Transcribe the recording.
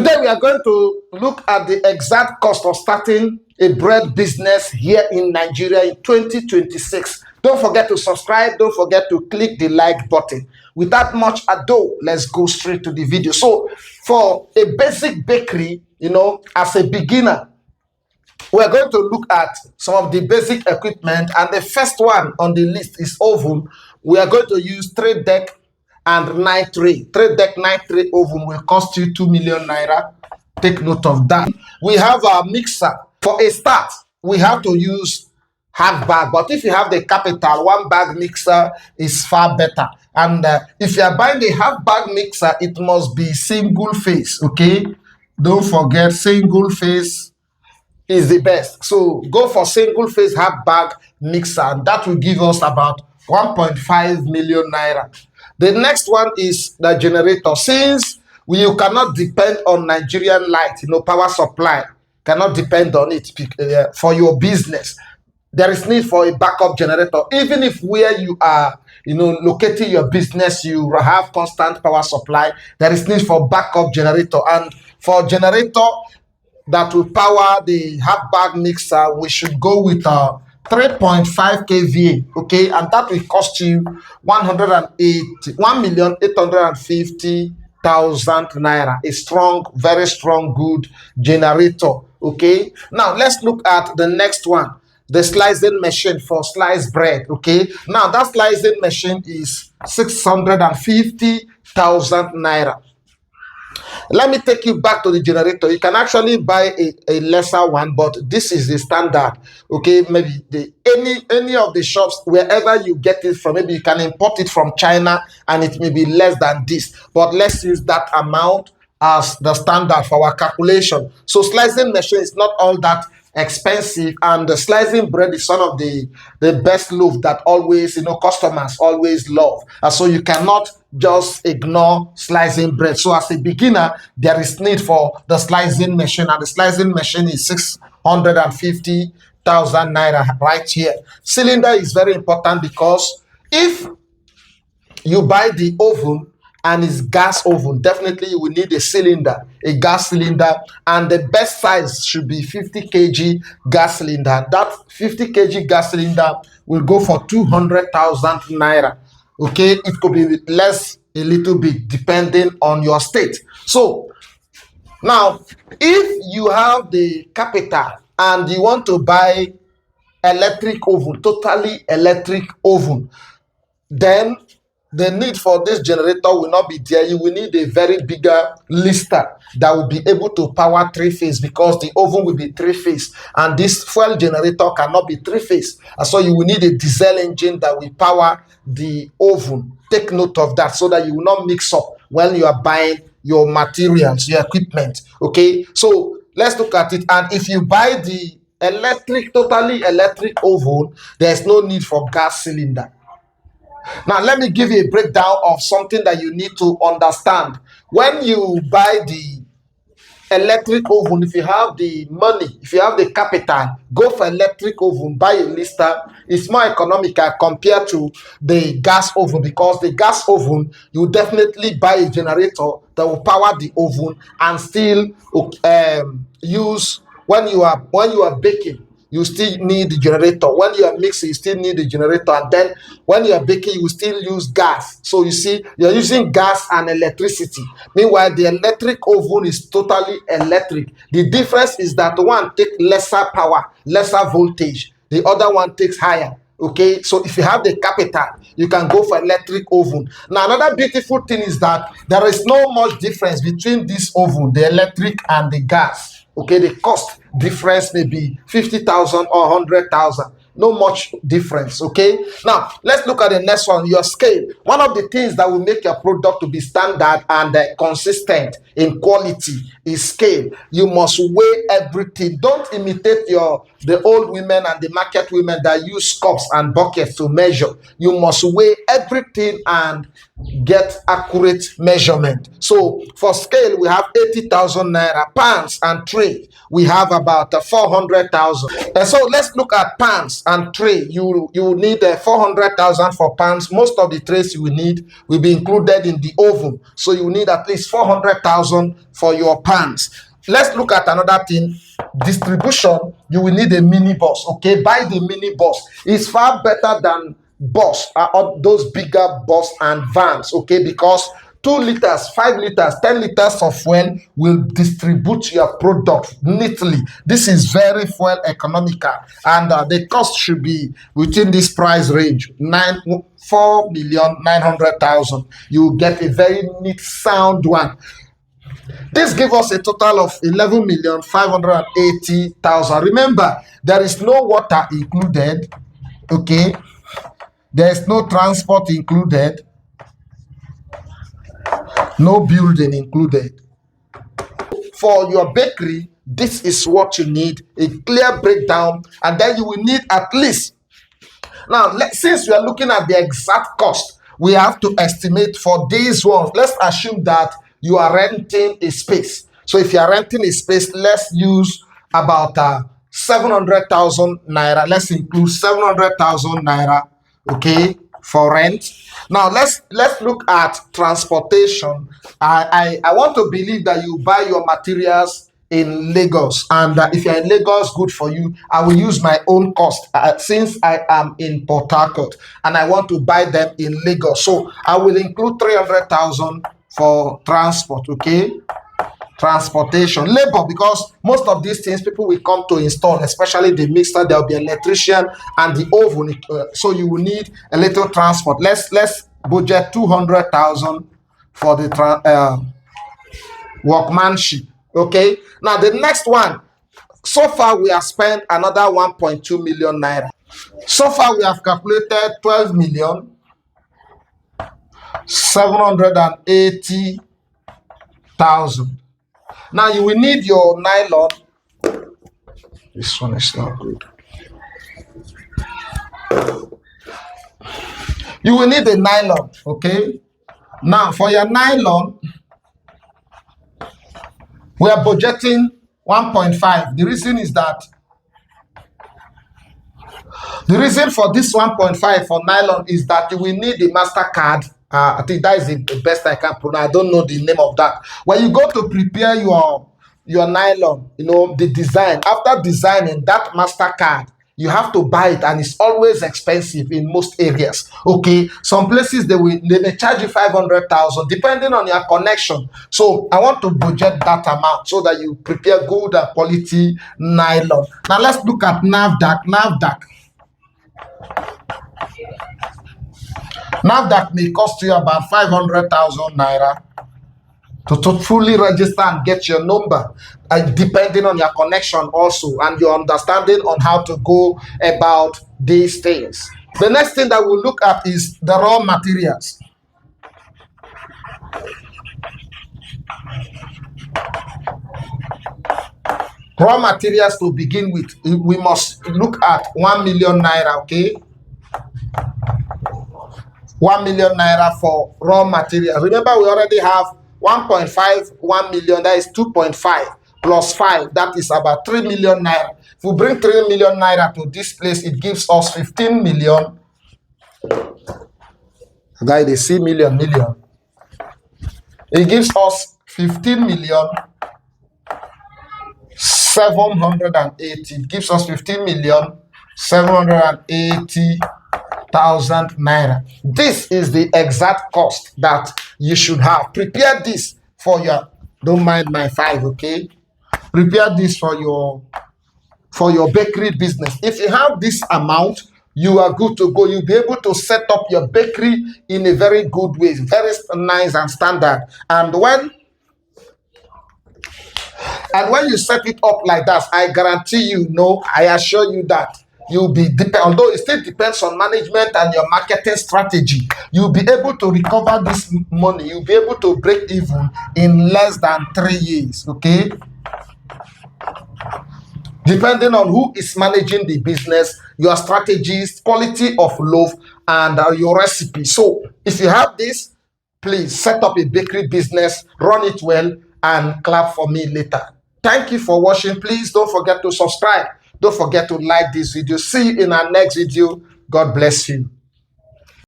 Today we are going to look at the exact cost of starting a bread business here in Nigeria in 2026. Don't forget to subscribe. Don't forget to click the like button. Without much ado, let's go straight to the video. So for a basic bakery, as a beginner, we're going to look at some of the basic equipment, and the first one on the list is oven. We are going to use 3-deck and 9-tray. 3-deck 9-tray oven will cost you 2 million naira. Take note of that. We have our mixer. For a start, we have to use half bag, but if you have the capital, 1-bag mixer is far better. And if you are buying the half bag mixer, it must be single phase. Okay, don't forget, single phase is the best. So go for single phase half bag mixer, and that will give us about 1.5 million naira. The next one is the generator. Since you cannot depend on Nigerian light, power supply, cannot depend on it for your business. There is need for a backup generator. Even if where you are, locating your business, you have constant power supply, there is need for backup generator. And for generator that will power the half bag mixer, we should go with 3.5 kVA, okay, and that will cost you 1,850,000 naira. A strong, very strong, good generator. Okay, now let's look at the next one, the slicing machine for sliced bread. Okay, now that slicing machine is 650,000 naira. Let me take you back to the generator. You can actually buy a lesser one, but this is the standard. Okay, maybe any of the shops, wherever you get it from, maybe you can import it from China and it may be less than this, but let's use that amount as the standard for our calculation. So slicing machine is not all that expensive, and the slicing bread is one of the best loaf that always customers always love, and so you cannot just ignore slicing bread. So as a beginner, there is need for the slicing machine, and the slicing machine is 650,000 naira right here. Cylinder is very important, because if you buy the oven and it's gas oven, definitely you will need a cylinder, a gas cylinder, and the best size should be 50 kg gas cylinder. That 50 kg gas cylinder will go for 200,000 naira. Okay, it could be less a little bit depending on your state. So now, if you have the capital and you want to buy electric oven, totally electric oven, then the need for this generator will not be there. You will need a very bigger lister that will be able to power 3-phase, because the oven will be 3-phase, and this fuel generator cannot be 3-phase. And so you will need a diesel engine that will power the oven. Take note of that, so that you will not mix up when you are buying your materials, your equipment. Okay, so let's look at it. And if you buy the totally electric oven, there's no need for gas cylinder. Now, let me give you a breakdown of something that you need to understand. When you buy the electric oven, if you have the money, if you have the capital, go for electric oven, buy a lister. It's more economical compared to the gas oven, because the gas oven, you definitely buy a generator that will power the oven and still use when you are baking. You still need the generator. When you are mixing, you still need the generator. And then when you are baking, you still use gas. So you see, you're using gas and electricity. Meanwhile, the electric oven is totally electric. The difference is that one takes lesser power, lesser voltage. The other one takes higher. Okay, so if you have the capital, you can go for electric oven. Now, another beautiful thing is that there is no much difference between this oven, the electric and the gas. Okay, the cost difference may be 50,000 or 100,000. No much difference. Okay, now let's look at the next one, your scale. One of the things that will make your product to be standard and consistent in quality is scale. You must weigh everything. Don't imitate the old women and the market women that use cups and buckets to measure. You must weigh everything and get accurate measurement. So for scale, we have 80,000 naira. Pans and tray, we have about 400,000. And so let's look at pans and tray. You need 400,000 for pans. Most of the trays you will need will be included in the oven. So you need at least 400,000 for your pans. Let's look at another thing. Distribution, you will need a mini bus. Okay, buy the mini bus. It's far better than bus, those bigger bus and vans. Okay, because 2 liters, 5 liters, 10 liters of fuel will distribute your product neatly. This is very fuel economical, and the cost should be within this price range, 4,900,000. You get a very neat sound one. This gives us a total of 11,580,000. Remember, there is no water included. Okay, there is no transport included, no building included. For your bakery, this is what you need, a clear breakdown, and then you will need at least. Now, since we are looking at the exact cost, we have to estimate for these ones. Let's assume that you are renting a space. So if you are renting a space, let's use about 700,000 naira. Let's include 700,000 naira, okay, for rent. Now let's look at transportation. I want to believe that you buy your materials in Lagos, and if you're in Lagos, good for you. I will use my own cost since I am in Port Harcourt and I want to buy them in Lagos. So I will include 300,000 for transport. Okay, transportation, labor, because most of these things people will come to install, especially the mixer. There will be an electrician and the oven, so you will need a little transport. Let's budget 200,000 for the workmanship. Okay, now the next one, so far we have spent another 1.2 million naira. So far we have calculated 12,780,000. Now you will need your nylon. This one is not good. You will need a nylon. Okay, now for your nylon, we are budgeting 1.5. The reason is that the reason for this 1.5 for nylon is that you will need the MasterCard. I think that is the best I can pronounce. I don't know the name of that. When you go to prepare your nylon, the design. After designing that MasterCard, you have to buy it, and it's always expensive in most areas. Okay, some places they may charge you 500,000 depending on your connection. So I want to budget that amount so that you prepare good and quality nylon. Now let's look at NAFDAC may cost you about 500,000 naira to fully register and get your number, depending on your connection also and your understanding on how to go about these things. The next thing that we'll look at is the raw materials. Raw materials to begin with, we must look at 1 million naira. Okay, 1 million naira for raw materials. Remember, we already have 1.5, 1 million, that is 2.5 plus 5, that is about 3 million naira. If we bring 3 million naira to this place, it gives us 15 million. Guys, they see million. It gives us 15 million 780. It gives us 15 million 780,000 naira. This is the exact cost that you should have. Prepare this for your, don't mind my 5, okay? Prepare this for your bakery business. If you have this amount, you are good to go. You'll be able to set up your bakery in a very good way, very nice and standard. And when you set it up like that, I guarantee you, I assure you that you'll be, although it still depends on management and your marketing strategy, you'll be able to recover this money. You'll be able to break even in less than 3 years. Okay, depending on who is managing the business, your strategies, quality of loaf, and your recipe. So if you have this, please set up a bakery business, run it well, and clap for me later. Thank you for watching. Please don't forget to subscribe. Don't forget to like this video. See you in our next video. God bless you.